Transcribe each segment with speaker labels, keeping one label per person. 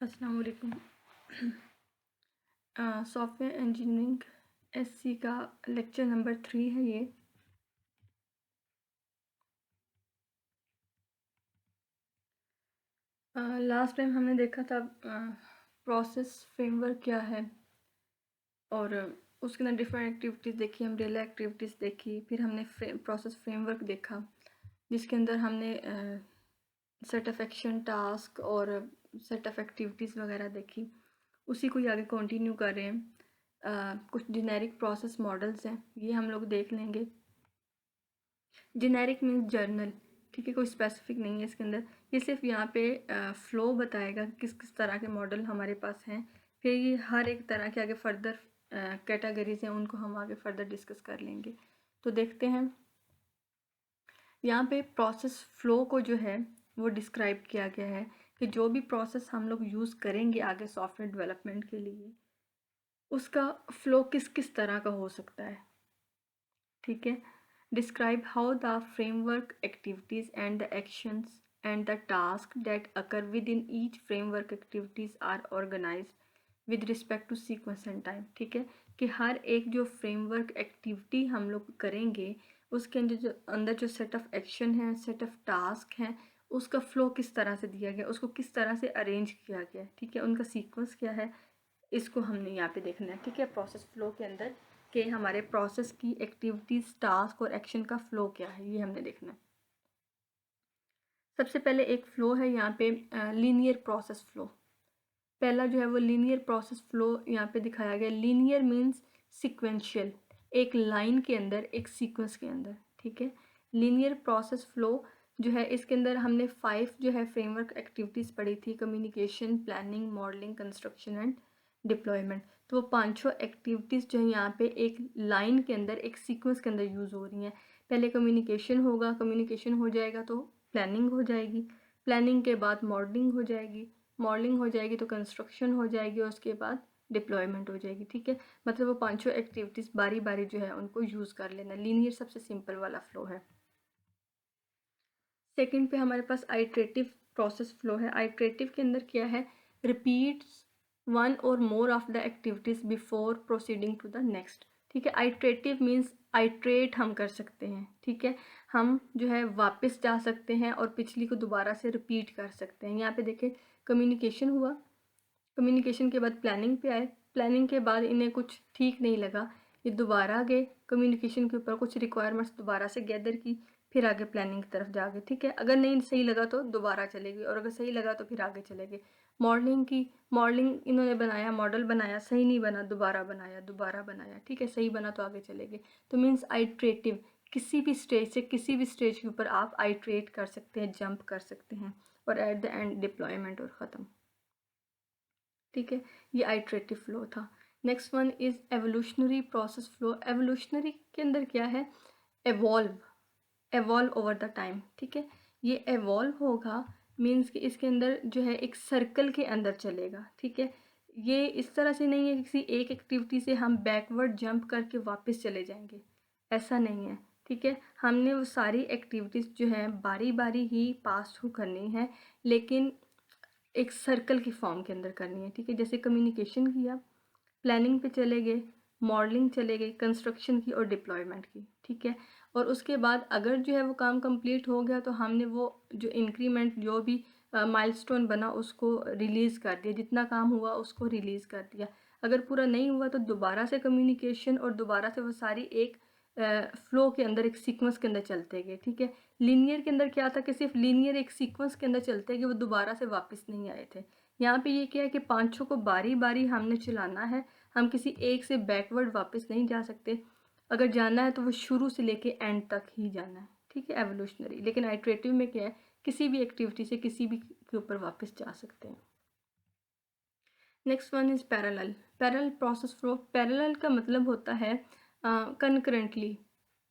Speaker 1: अस्सलाम वालेकुम। Software engineering SC का लेक्चर नंबर 3 है ये। लास्ट टाइम हमने देखा था प्रोसेस फ्रेमवर्क क्या है, और उसके अंदर डिफरेंट एक्टिविटीज़ देखी, अम्ब्रेला एक्टिविटीज़ देखी, फिर हमने प्रोसेस फ्रेमवर्क देखा जिसके अंदर हमने सेट ऑफ एक्शन, टास्क और सेट ऑफ एक्टिविटीज़ वगैरह देखी। उसी को ही आगे कंटिन्यू कर रहे हैं। कुछ जेनेरिक प्रोसेस मॉडल्स हैं, ये हम लोग देख लेंगे। जेनेरिक मीन्स जर्नल, ठीक है, कोई स्पेसिफिक नहीं है इसके अंदर। ये सिर्फ यहाँ पे फ्लो बताएगा किस किस तरह के मॉडल हमारे पास हैं। फिर ये हर एक तरह के आगे फर्दर कैटेगरीज हैं, उनको हम आगे फर्दर डिस्कस कर लेंगे। तो देखते हैं यहाँ पे प्रोसेस फ्लो को जो है वो डिस्क्राइब किया गया है कि जो भी प्रोसेस हम लोग यूज़ करेंगे आगे सॉफ्टवेयर डेवलपमेंट के लिए, उसका फ्लो किस किस तरह का हो सकता है। ठीक है, describe how the framework activities and the actions and the tasks that occur within each framework activities are organized with respect to sequence and time। ठीक है, कि हर एक जो फ्रेमवर्क एक्टिविटी हम लोग करेंगे उसके अंदर जो सेट ऑफ एक्शन है, सेट ऑफ टास्क हैं, उसका फ्लो किस तरह से दिया गया, उसको किस तरह से अरेंज किया गया। ठीक है, उनका सीक्वेंस क्या है, इसको हमने यहाँ पे देखना है। ठीक है, प्रोसेस फ्लो के अंदर कि हमारे प्रोसेस की एक्टिविटीज़, टास्क और एक्शन का फ्लो क्या है, ये हमने देखना है। सबसे पहले एक फ्लो है यहाँ पे लीनियर प्रोसेस फ्लो। पहला जो है वो लीनियर प्रोसेस फ्लो यहाँ पे दिखाया गया। लीनियर मीन्स सिक्वेंशियल, एक लाइन के अंदर, एक सीक्वेंस के अंदर। ठीक है, लीनियर प्रोसेस फ्लो जो है इसके अंदर हमने 5 जो है फ्रेमवर्क एक्टिविटीज़ पढ़ी थी, communication, planning, modelling, construction and deployment. तो वो 5 एक्टिविटीज़ जो है यहाँ पे एक लाइन के अंदर, एक सीक्वेंस के अंदर यूज़ हो रही हैं। पहले कम्युनिकेशन होगा, कम्युनिकेशन हो जाएगा तो प्लानिंग हो जाएगी, प्लानिंग के बाद मॉडलिंग हो जाएगी, मॉडलिंग हो जाएगी तो कंस्ट्रक्शन हो जाएगी, और उसके बाद डिप्लॉयमेंट हो जाएगी। ठीक है, मतलब वो 5 एक्टिविटीज़ बारी बारी जो है उनको यूज़ कर लेना। लीनियर सबसे सिंपल वाला फ्लो है। सेकंड पे हमारे पास आइट्रेटिव प्रोसेस फ्लो है। आइट्रेटिव के अंदर क्या है, repeats one or more of the activities before proceeding to the next. ठीक है, आइट्रेटिव मीन्स आइट्रेट हम कर सकते हैं। ठीक है, हम जो है वापस जा सकते हैं और पिछली को दोबारा से रिपीट कर सकते हैं। यहाँ पे देखें, कम्युनिकेशन हुआ, कम्युनिकेशन के बाद प्लानिंग पे आए, प्लानिंग के बाद इन्हें कुछ ठीक नहीं लगा, ये दोबारा गए कम्युनिकेशन के ऊपर, कुछ रिक्वायरमेंट्स दोबारा से गैदर की, फिर आगे प्लानिंग की तरफ जाके। ठीक है, अगर नहीं सही लगा तो दोबारा चलेगी, और अगर सही लगा तो फिर आगे चलेंगे। मॉडलिंग की, मॉडलिंग इन्होंने बनाया, मॉडल बनाया, सही नहीं बना, दोबारा बनाया, दोबारा बनाया। ठीक है, सही बना तो आगे चलेंगे। तो मीन्स आइट्रेटिव, किसी भी स्टेज से किसी भी स्टेज के ऊपर आप आइट्रेट कर सकते हैं, जंप कर सकते हैं, और एट द एंड डिप्लॉयमेंट और ख़त्म। ठीक है, ये आइट्रेटिव फ्लो था। Next one is evolutionary process flow. Evolutionary के अंदर क्या है, evolve, evolve over the time. ठीक है, ये एवॉल्व होगा मीन्स कि इसके अंदर जो है एक सर्कल के अंदर चलेगा। ठीक है, ये इस तरह से नहीं है कि किसी एक एक्टिविटी से हम बैकवर्ड जंप करके वापस चले जाएंगे, ऐसा नहीं है। ठीक है, हमने वो सारी एक्टिविटीज़ जो है बारी बारी ही पास थ्रू करनी है, लेकिन एक सर्कल की फॉर्म के अंदर करनी है। ठीक है, जैसे कम्युनिकेशन किया, प्लानिंग पे चले गए, मॉडलिंग चले गए, कंस्ट्रक्शन की और डिप्लॉयमेंट की। ठीक है, और उसके बाद अगर जो है वो काम कंप्लीट हो गया तो हमने वो जो इंक्रीमेंट, जो भी माइलस्टोन बना उसको रिलीज़ कर दिया, जितना काम हुआ उसको रिलीज़ कर दिया। अगर पूरा नहीं हुआ तो दोबारा से कम्युनिकेशन, और दोबारा से वो सारी एक फ्लो के अंदर, एक सीक्वेंस के अंदर चलते गए। ठीक है, लीनियर के अंदर क्या था कि सिर्फ लीनियर एक सीक्वेंस के अंदर चलते गए, वो दोबारा से वापस नहीं आए थे। यहाँ पे ये क्या है कि 5 को बारी बारी हमने चलाना है, हम किसी एक से बैकवर्ड वापस नहीं जा सकते। अगर जाना है तो वो शुरू से लेके एंड तक ही जाना है। ठीक है, एवोल्यूशनरी। लेकिन आइट्रेटिव में क्या है, किसी भी एक्टिविटी से किसी भी के ऊपर वापस जा सकते हैं। Next one is parallel. Parallel process flow. Parallel का मतलब होता है कंकरेंटली,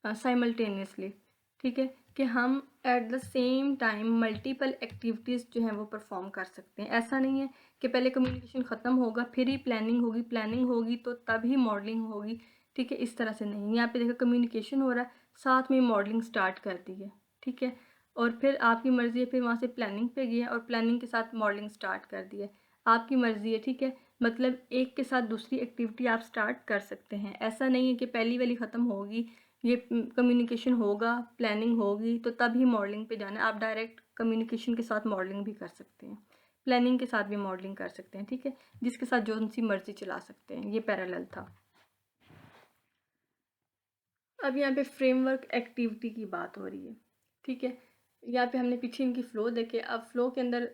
Speaker 1: साइमल्टेनियसली। ठीक है, कि हम at the same time multiple activities जो हैं वो परफॉर्म कर सकते हैं। ऐसा नहीं है कि पहले कम्युनिकेशन ख़त्म होगा फिर ही प्लानिंग होगी, प्लानिंग होगी तो तब ही मॉडलिंग होगी। ठीक है, इस तरह से नहीं। यहाँ पे देखो कम्युनिकेशन हो रहा है, साथ में मॉडलिंग स्टार्ट कर दी है। ठीक है, और फिर आपकी मर्ज़ी है, फिर वहाँ से प्लानिंग पे गया और प्लानिंग के साथ मॉडलिंग स्टार्ट कर दी है। आपकी मर्ज़ी है, ठीक है। मतलब एक के साथ दूसरी एक्टिविटी आप स्टार्ट कर सकते हैं। ऐसा नहीं है कि पहली वाली ख़त्म होगी, ये कम्युनिकेशन होगा, प्लानिंग होगी तो तब ही मॉडलिंग पे जाना है। आप डायरेक्ट कम्युनिकेशन के साथ मॉडलिंग भी कर सकते हैं, प्लानिंग के साथ भी मॉडलिंग कर सकते हैं, ठीक है। जिसके साथ जो सी मर्ज़ी चला सकते हैं, ये पैरेलल था। अब यहाँ पे फ्रेमवर्क एक्टिविटी की बात हो रही है, ठीक है। यहाँ पे हमने पीछे इनकी फ़्लो देखे। अब फ़्लो के अंदर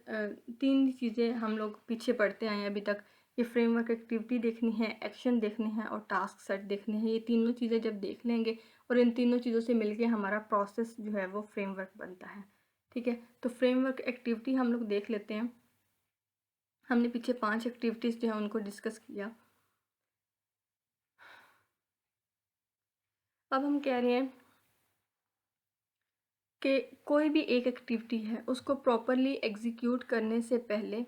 Speaker 1: 3 चीज़ें हम लोग पीछे पढ़ते आए हैं अभी तक। ये फ्रेमवर्क एक्टिविटी देखनी है, एक्शन देखने हैं और टास्क सेट देखने हैं। ये तीनों चीज़ें जब देख लेंगे और इन तीनों चीज़ों से मिलके हमारा प्रोसेस जो है वो फ्रेमवर्क बनता है, ठीक है। तो फ्रेमवर्क एक्टिविटी हम लोग देख लेते हैं। हमने पीछे 5 एक्टिविटीज़ जो है उनको डिस्कस किया। अब हम कह रहे हैं कि कोई भी एक एक्टिविटी है उसको प्रॉपरली एग्जीक्यूट करने से पहले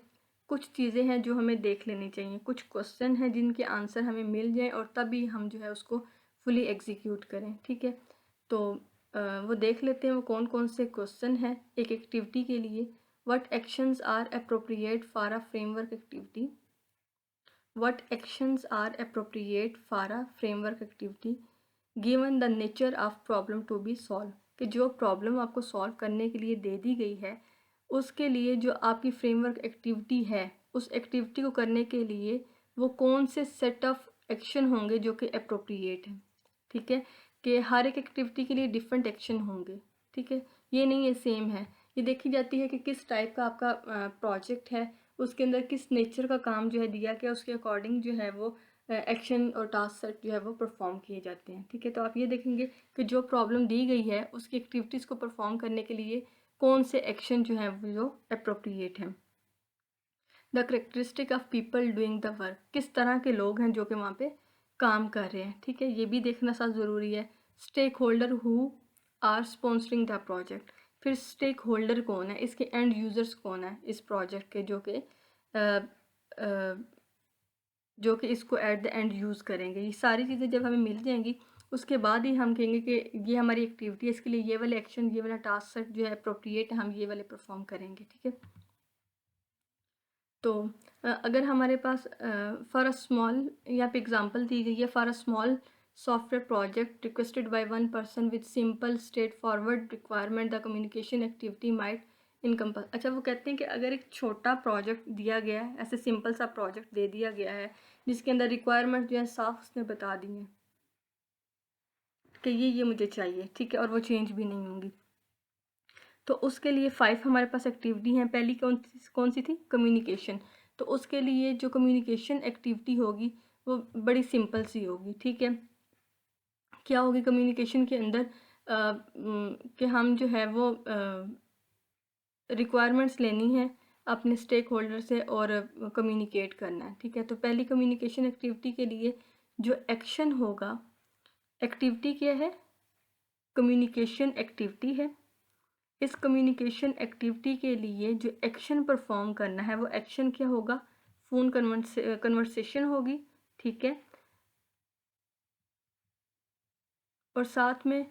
Speaker 1: कुछ चीज़ें हैं जो हमें देख लेनी चाहिए, कुछ क्वेश्चन हैं जिनके आंसर हमें मिल जाएं और तभी हम जो है उसको फुली एग्जीक्यूट करें, ठीक है। तो वो देख लेते हैं वो कौन कौन से क्वेश्चन हैं एक एक्टिविटी के लिए। What actions are appropriate for a framework activity, what actions are appropriate for a framework activity, given the nature of problem to be solved, कि जो प्रॉब्लम आपको सॉल्व करने के लिए दे दी गई है उसके लिए जो आपकी फ्रेमवर्क एक्टिविटी है उस एक्टिविटी को करने के लिए वो कौन से सेट ऑफ एक्शन होंगे जो कि अप्रोप्रिएट हैं, ठीक है। कि हर एक एक्टिविटी के लिए डिफरेंट एक्शन होंगे, ठीक है। ये नहीं है सेम है। ये देखी जाती है कि किस टाइप का आपका प्रोजेक्ट है, उसके अंदर किस नेचर का काम जो है दिया गया, उसके अकॉर्डिंग जो है वो एक्शन और टास्क सेट जो है वो परफॉर्म किए जाते हैं, ठीक है। तो आप ये देखेंगे कि जो प्रॉब्लम दी गई है उसकी एक्टिविटीज़ को परफॉर्म करने के लिए कौन से एक्शन जो हैं वो जो अप्रोप्रिएट हैं। The characteristic of people doing the work, किस तरह के लोग हैं जो कि वहाँ पे काम कर रहे हैं, ठीक है। ये भी देखना साथ ज़रूरी है। Stakeholder who are sponsoring the project, फिर स्टेक होल्डर कौन है, इसके एंड यूज़र्स कौन है इस प्रोजेक्ट के जो कि इसको एट द एंड यूज़ करेंगे। ये सारी चीज़ें जब हमें मिल जाएंगी उसके बाद ही हम कहेंगे कि ये हमारी एक्टिविटी है, इसके लिए ये वाले एक्शन ये वाला टास्क सेट जो है अप्रोप्रिएट है, हम ये वाले परफॉर्म करेंगे, ठीक है। तो अगर हमारे पास फॉर अ स्मॉल यहाँ पे एग्जांपल दी गई है, for a small software project requested by one person with simple straight forward requirement the communication activity might encompass. अच्छा, वो कहते हैं कि अगर एक छोटा प्रोजेक्ट दिया गया है, ऐसे सिंपल सा प्रोजेक्ट दे दिया गया है जिसके अंदर रिक्वायरमेंट जो है साफ उसने बता दी है कि ये मुझे चाहिए, ठीक है, और वो चेंज भी नहीं होंगी, तो उसके लिए 5 हमारे पास एक्टिविटी हैं। पहली कौन सी थी, कम्युनिकेशन। तो उसके लिए जो कम्युनिकेशन एक्टिविटी होगी वो बड़ी सिंपल सी होगी, ठीक है। क्या होगी कम्युनिकेशन के अंदर कि हम जो है वो रिक्वायरमेंट्स लेनी है अपने स्टेक होल्डर से और कम्युनिकेट करना है, ठीक है। तो पहली कम्युनिकेशन एक्टिविटी के लिए जो एक्शन होगा, एक्टिविटी क्या है, कम्युनिकेशन एक्टिविटी है। इस कम्युनिकेशन एक्टिविटी के लिए जो एक्शन परफॉर्म करना है वो एक्शन क्या होगा, फ़ोन कन्वर्सेशन होगी, ठीक है। और साथ में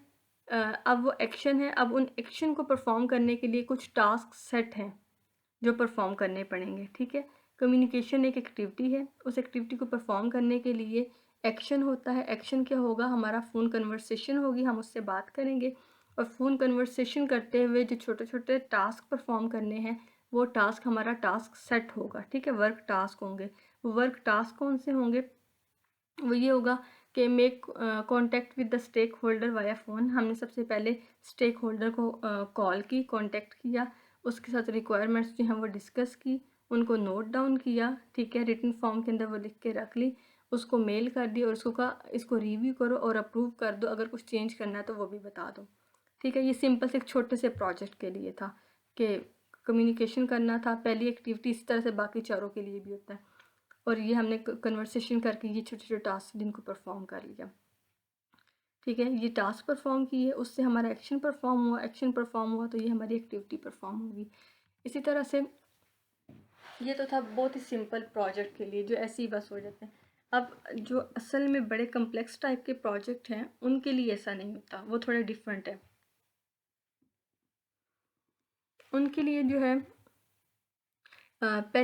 Speaker 1: अब वो एक्शन है, अब उन एक्शन को परफॉर्म करने के लिए कुछ टास्क सेट हैं जो परफॉर्म करने पड़ेंगे, ठीक है। कम्युनिकेशन एक एक्टिविटी है, उस एक्टिविटी को परफॉर्म करने के लिए एक्शन होता है। एक्शन क्या होगा, हमारा फ़ोन कन्वर्सेशन होगी, हम उससे बात करेंगे और फ़ोन कन्वर्सेशन करते हुए जो छोटे छोटे टास्क परफॉर्म करने हैं वो टास्क हमारा टास्क सेट होगा, ठीक है। वर्क टास्क होंगे। वो वर्क टास्क कौन से होंगे, वो ये होगा कि make contact with the stakeholder via phone. हमने सबसे पहले स्टेक होल्डर को कॉल की, कांटेक्ट किया, उसके साथ रिक्वायरमेंट्स जो हैं वो डिस्कस की, उनको नोट डाउन किया, ठीक है, रिटन फॉर्म के अंदर वो लिख के रख ली, उसको मेल कर दी और उसको कहा इसको रिव्यू करो और अप्रूव कर दो, अगर कुछ चेंज करना है तो वो भी बता दो, ठीक है। ये सिंपल से एक छोटे से प्रोजेक्ट के लिए था कि कम्युनिकेशन करना था। पहली एक्टिविटी इसी तरह से बाकी चारों के लिए भी होता है। और ये हमने कन्वर्सेशन करके ये छोटे छोटे टास्क जिनको परफॉर्म कर लिया, ठीक है। ये टास्क परफॉर्म किए, उससे हमारा एक्शन परफॉर्म हुआ, एक्शन परफॉर्म हुआ तो ये हमारी एक्टिविटी परफॉर्म होगी। इसी तरह से ये तो था बहुत ही सिंपल प्रोजेक्ट के लिए जो ऐसे ही बस हो जाते हैं। अब जो असल में बड़े कम्प्लेक्स टाइप के प्रोजेक्ट हैं उनके लिए ऐसा नहीं होता, वो थोड़ा डिफरेंट है। उनके लिए जो है पहले